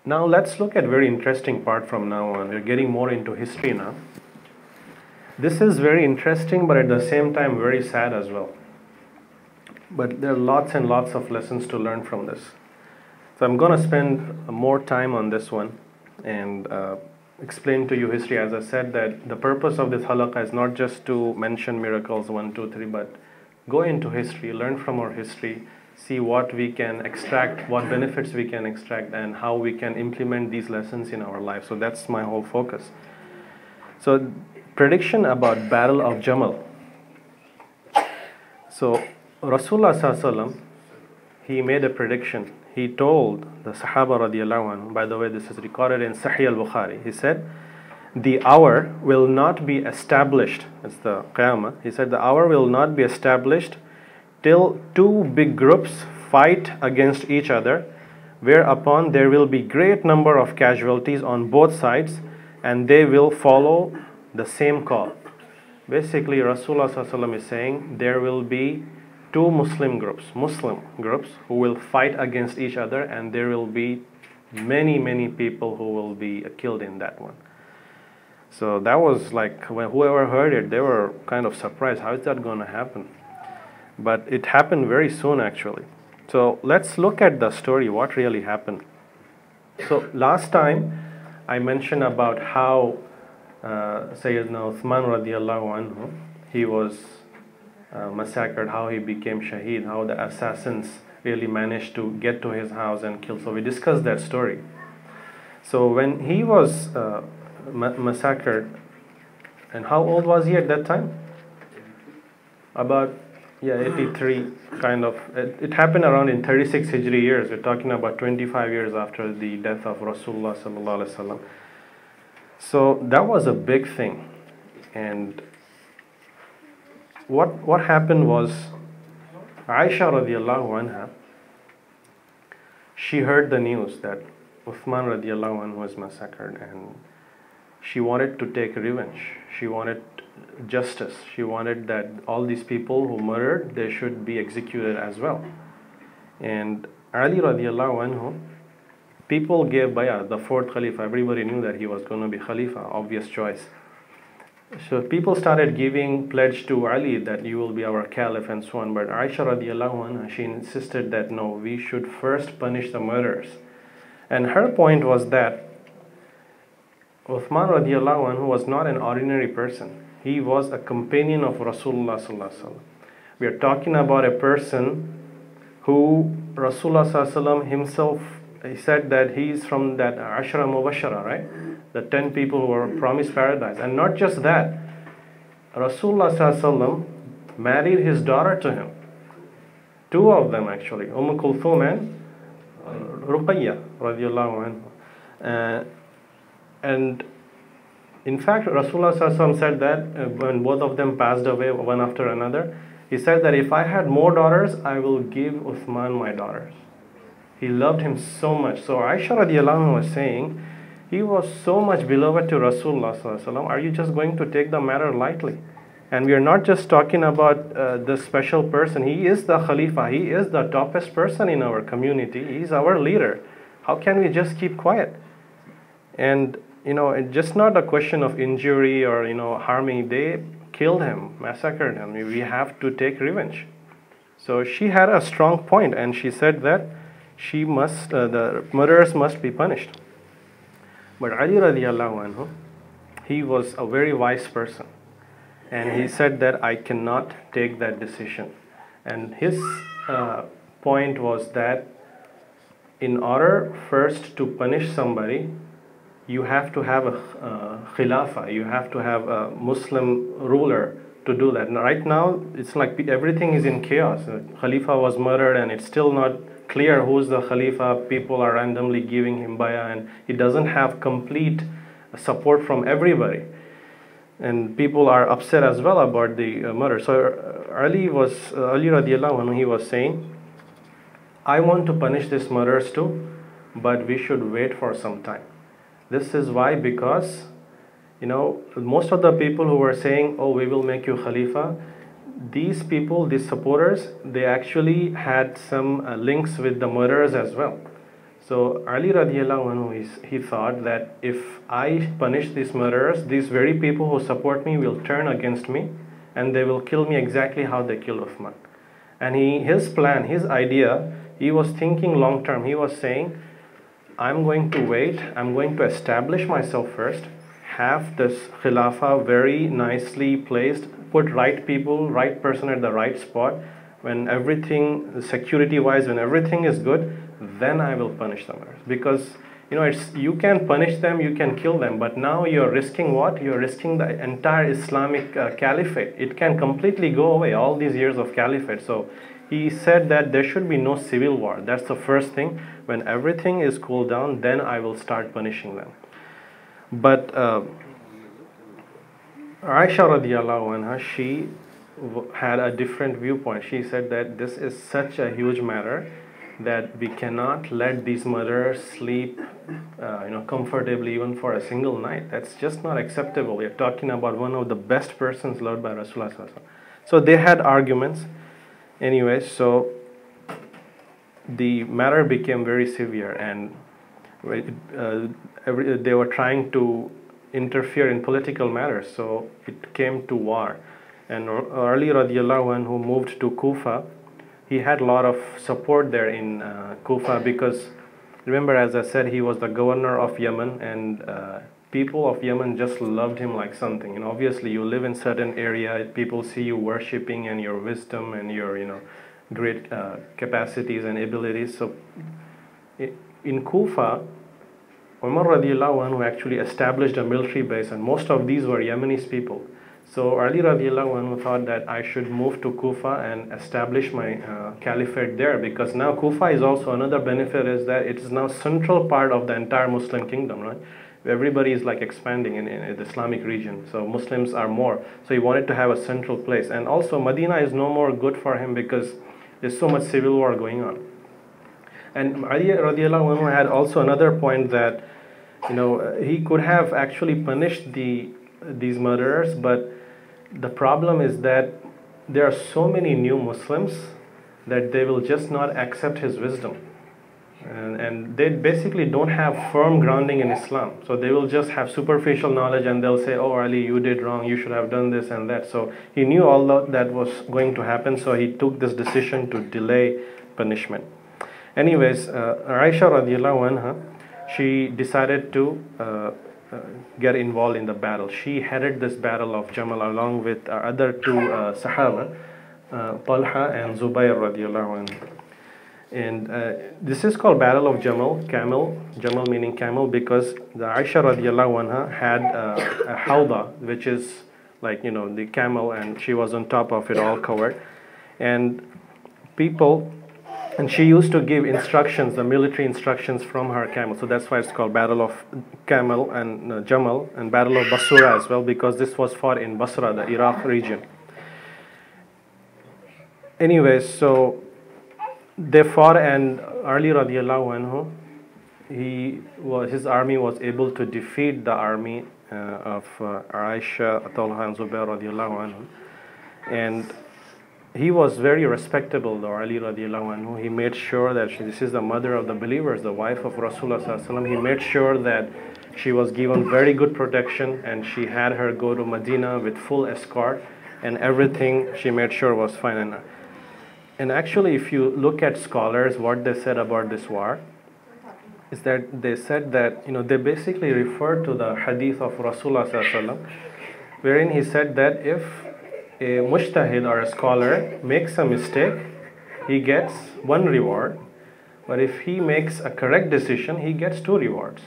Now let's look at a very interesting part from now on. We're getting more into history now. This is very interesting, but at the same time very sad as well. But there are lots and lots of lessons to learn from this. So I'm going to spend more time on this one and explain to you history. As I said, that the purpose of this halaqah is not just to mention miracles 1, 2, 3, but go into history, learn from our history, see what we can extract, what benefits we can extract, and how we can implement these lessons in our life. So that's my whole focus. So prediction about Battle of Jamal. So Rasulullah Sallallahu Alaihi Wasallam, he made a prediction. He told the Sahaba radiallahu anhu, by the way, this is recorded in Sahih al-Bukhari. He said, the hour will not be established. It's the Qiyamah. He said, the hour will not be established till two big groups fight against each other, whereupon there will be great number of casualties on both sides, and they will follow the same call. Basically, Rasulullah Sallallahu Alaihi Wasallam is saying there will be two Muslim groups who will fight against each other, and there will be many people who will be killed in that one. So that was like, when whoever heard it, they were kind of surprised. How is that going to happen? But it happened very soon actually. So let's look at the story, what really happened. So last time I mentioned about how Sayyidina Uthman radiallahu anhu, he was massacred, how he became shaheed, how the assassins really managed to get to his house and kill. So we discussed that story. So when he was massacred, and how old was he at that time? About 83 kind of. It happened around in 36 Hijri years. We're talking about 25 years after the death of Rasulullah Sallallahu Alaihi Wasallam. So that was a big thing. And what happened was, Aisha radiallahu anha, she heard the news that Uthman radiallahu anhu was massacred, and she wanted to take revenge. She wanted justice. She wanted that all these people who murdered, they should be executed as well. And Ali radiallahu anhu, people gave bay'ah, the fourth Khalifa. Everybody knew that he was going to be Khalifa, obvious choice. So people started giving pledge to Ali that you will be our caliph and so on. But Aisha radiallahu anha, she insisted that no, we should first punish the murderers. And her point was that Uthman radiallahu anhu was not an ordinary person. He was a companion of Rasulullah sallallahu alaihi wasallam. We are talking about a person who Rasulullah sallallahu alaihi wasallam himself, he said that he is from that Ashra Mubashara, right? The 10 people who were promised paradise. And not just that, Rasulullah sallallahu alaihi wasallam married his daughter to him. Two of them actually, Kulthum and Ruqayya radiallahu anhu. And in fact, Rasulullah sallallahu alaihi wasallam said that when both of them passed away one after another, he said that if I had more daughters, I will give Uthman my daughters. He loved him so much. So Aisha radiallahu anha was saying, he was so much beloved to Rasulullah sallallahu alaihi wasallam. Are you just going to take the matter lightly? And we are not just talking about this special person. He is the Khalifa. He is the toppest person in our community. He is our leader. How can we just keep quiet? And it's just not a question of injury or harming. They killed him, massacred him. We have to take revenge. So she had a strong point, and she said that the murderers must be punished. But Ali radiallahu anhu, he was a very wise person, and he said that I cannot take that decision. And his point was that in order first to punish somebody, you have to have a khilafah, you have to have a Muslim ruler to do that. And right now, it's like everything is in chaos. Khalifa was murdered and it's still not clear who's the Khalifa. People are randomly giving him bay'ah, and he doesn't have complete support from everybody. And people are upset as well about the murder. So Ali radiallahu anhu, he was saying, I want to punish these murderers too, but we should wait for some time. This is why, because most of the people who were saying, oh, we will make you Khalifa, these people, these supporters, they actually had some links with the murderers as well. So Ali radiallahu anhu, he thought that if I punish these murderers, these very people who support me will turn against me and they will kill me exactly how they killed Uthman. And his plan, his idea, he was thinking long term. He was saying, I'm going to wait, I'm going to establish myself first, have this khilafah very nicely placed, put right people, right person at the right spot. When everything, security wise, when everything is good, then I will punish them. Because you can punish them, you can kill them, but now you're risking what? You're risking the entire Islamic caliphate. It can completely go away, all these years of caliphate. So he said that there should be no civil war. That's the first thing. When everything is cooled down, then I will start punishing them. But Aisha radiallahu anha, she had a different viewpoint. She said that this is such a huge matter that we cannot let these murderers sleep comfortably even for a single night. That's just not acceptable. We're talking about one of the best persons loved by Rasulullah. So they had arguments. Anyway, so the matter became very severe, and they were trying to interfere in political matters, so it came to war. And Ali radiallahu anhu moved to Kufa. He had a lot of support there in Kufa because, remember, as I said, he was the governor of Yemen, and people of Yemen just loved him like something. Obviously you live in certain area, people see you worshipping and your wisdom and your great capacities and abilities. So in Kufa, Umar radiallahu anhu actually established a military base, and most of these were Yemenis people. So Ali radiallahu anhu thought that I should move to Kufa and establish my caliphate there, because now Kufa is also another benefit is that it is now central part of the entire Muslim kingdom, right? Everybody is like expanding in the Islamic region, so Muslims are more. So he wanted to have a central place, and also Medina is no more good for him because there's so much civil war going on. And Ali radiallahu anhu had also another point that he could have actually punished these murderers, but the problem is that there are so many new Muslims that they will just not accept his wisdom, and they basically don't have firm grounding in Islam. So they will just have superficial knowledge and they'll say, oh Ali, you did wrong, you should have done this and that. So he knew all that was going to happen, so he took this decision to delay punishment. Anyways, Aisha radiallahu anha, she decided to get involved in the battle. She headed this battle of Jamal along with other two Sahaba, Talha and Zubayr radiallahu anhu. And this is called Battle of Jamal, camel, Jamal meaning camel, because the Aisha radiallahu anha had a hawda, which is like the camel, and she was on top of it, all covered. And she used to give instructions, the military instructions from her camel. So that's why it's called Battle of Camel and Jamal, and Battle of Basra as well, because this was fought in Basra, the Iraq region. Anyways, so they fought, and Ali radiallahu anhu, his army was able to defeat the army of Aisha, Talha and Zubair radiallahu anhu. And he was very respectable, though, Ali radiallahu anhu. He made sure that this is the mother of the believers, the wife of Rasulullah sallallahu alaihi wasallam. He made sure that she was given very good protection, and she had her go to Medina with full escort, and everything she made sure was fine. And actually, if you look at scholars, what they said about this war is that they said that, they basically referred to the hadith of Rasulullah sallallahu alaihi wasallam, wherein he said that if a mujtahid or a scholar makes a mistake, he gets one reward, but if he makes a correct decision, he gets 2 rewards.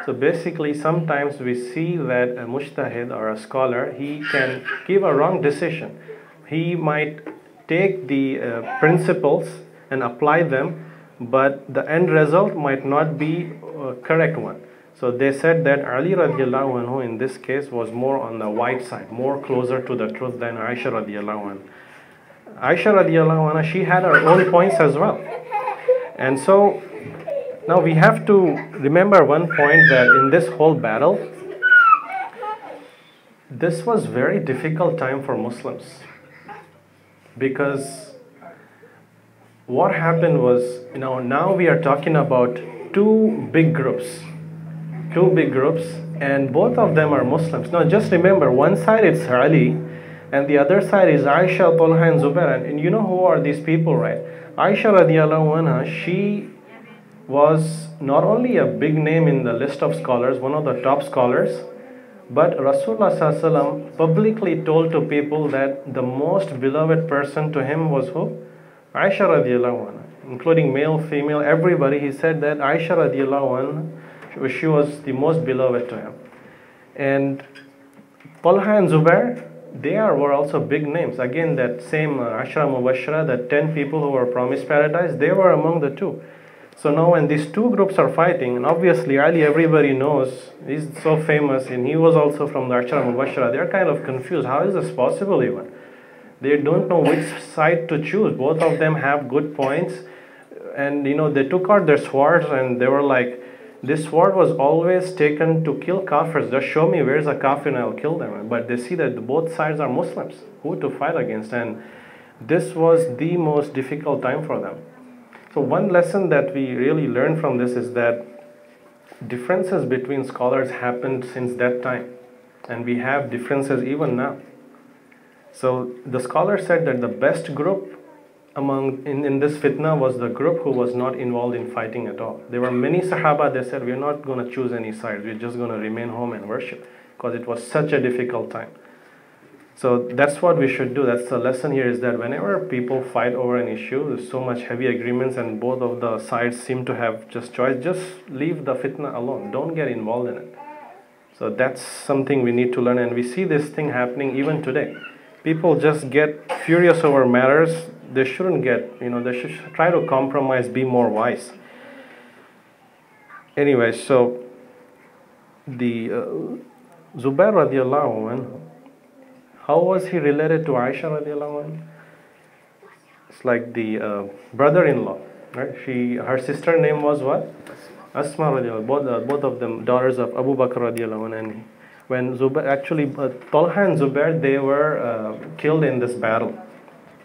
So basically, sometimes we see that a mujtahid or a scholar, he can give a wrong decision. He might take the principles and apply them, but the end result might not be a correct one. So they said that Ali radiallahu anhu in this case was more on the white side, more closer to the truth than Aisha radiallahu anhu. Aisha radiallahu anha, she had her own points as well. And so now we have to remember one point, that in this whole battle, this was very difficult time for Muslims, because what happened was, now we are talking about two big groups. Two big groups, and both of them are Muslims. Now just remember, one side it's Ali, and the other side is Aisha, Talha and Zubair. And you know who are these people, right? Aisha radiallahu anha, she was not only a big name in the list of scholars, one of the top scholars, but Rasulullah sallallahu alaihi wasallam publicly told to people that the most beloved person to him was who? Aisha radiallahu anha, including male, female, everybody. He said that Aisha radiallahu anha, she was the most beloved to him. And Talha and Zubair, were also big names. Again, that same Ashra Mubashra, the 10 people who were promised paradise, they were among the two. So now when these two groups are fighting, and obviously Ali, everybody knows, he's so famous, and he was also from the Ashra Mubashra, they're kind of confused. How is this possible even? They don't know which side to choose. Both of them have good points. And they took out their swords and they were like, this sword was always taken to kill kafirs. Just show me where's a kafir and I'll kill them. But they see that both sides are Muslims. Who to fight against? And this was the most difficult time for them. So one lesson that we really learned from this is that differences between scholars happened since that time. And we have differences even now. So the scholar said that the best group in this fitna was the group who was not involved in fighting at all. There were many Sahaba, they said, we're not going to choose any sides, we're just going to remain home and worship, because it was such a difficult time. So that's what we should do. That's the lesson here, is that whenever people fight over an issue, there's so much heavy agreements and both of the sides seem to have just choice, just leave the fitna alone. Don't get involved in it. So that's something we need to learn, and we see this thing happening even today. People just get furious over matters. They shouldn't get, they should try to compromise, be more wise. Anyway, so the Zubair radiallahu anhu, how was he related to Aisha radiallahu anhu? It's like the brother-in-law, right? Her sister name was what? Asma radiallahu, both of them daughters of Abu Bakr radiallahu anhu. When Talha and Zubair, they were killed in this battle.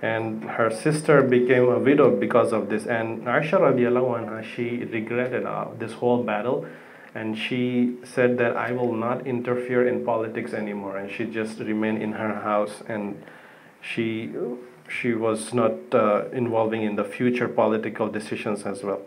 And her sister became a widow because of this. And Aisha radiallahu anha, she regretted this whole battle. And she said that I will not interfere in politics anymore. And she just remained in her house. And she was not involving in the future political decisions as well.